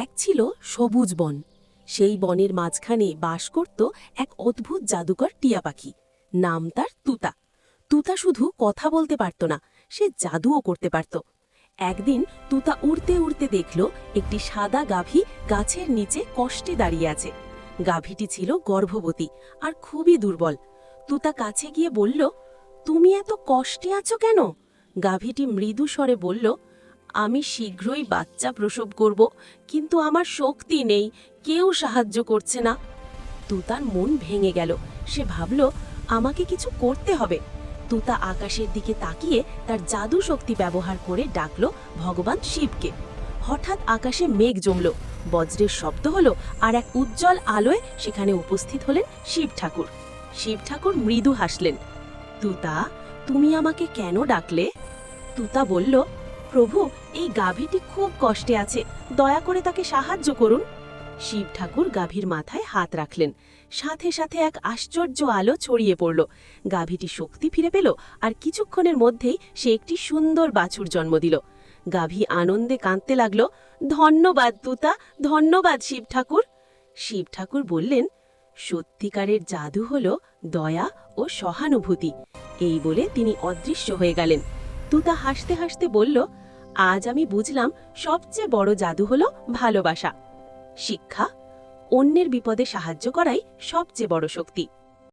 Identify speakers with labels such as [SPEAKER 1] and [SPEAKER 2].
[SPEAKER 1] এক ছিল সবুজ বন। সেই বনের মাঝখানে বাস করত এক অদ্ভুত জাদুকর টিয়া পাখি। নাম তার তুতা। তুতা শুধু কথা বলতে পারত না, সে জাদুও করতে পারত। একদিন তুতা উড়তে উড়তে দেখল একটি সাদা গাভী গাছের নিচে কষ্টে দাঁড়িয়ে আছে। গাভীটি ছিল গর্ভবতী আর খুবই দুর্বল। তুতা কাছে গিয়ে বলল, তুমি এত কষ্টে আছো কেন? গাভীটি মৃদু স্বরে বলল, আমি শীঘ্রই বাচ্চা প্রসব করব, কিন্তু আমার শক্তি নেই, কেউ সাহায্য করছে না। তুতার মন ভেঙে গেল। সে ভাবল, আমাকে কিছু করতে হবে। তুতা আকাশের দিকে তাকিয়ে তার জাদু শক্তি ব্যবহার করে ডাকল ভগবান শিবকে। হঠাৎ আকাশে মেঘ জমল, বজ্রের শব্দ হলো, আর এক উজ্জ্বল আলোয় সেখানে উপস্থিত হলেন শিব ঠাকুর। শিব ঠাকুর মৃদু হাসলেন। তুতা, তুমি আমাকে কেন ডাকলে? তুতা বলল, প্রভু, এই গাভীটি খুব কষ্টে আছে, দয়া করে তাকে সাহায্য করুন। শিব ঠাকুর গাভীর মাথায় হাত রাখলেন। সাথে সাথে এক আশ্চর্য আলো ছড়িয়ে পড়ল। গাভীটি শক্তি ফিরে পেল, আর কিছুক্ষণের মধ্যেই সে একটি সুন্দর বাছুর জন্ম দিল। গাভী আনন্দে কাঁদতে লাগল, ধন্যবাদ তুতা, ধন্যবাদ শিব ঠাকুর। শিব ঠাকুর বললেন, সত্যিকারের জাদু হলো দয়া ও সহানুভূতি। এই বলে তিনি অদৃশ্য হয়ে গেলেন। তুতা হাসতে হাসতে বলল, আজ আমি বুঝলাম সবচেয়ে বড় জাদু হলো ভালোবাসা। শিক্ষা: অন্যের বিপদে সাহায্য করাই সবচেয়ে বড় শক্তি।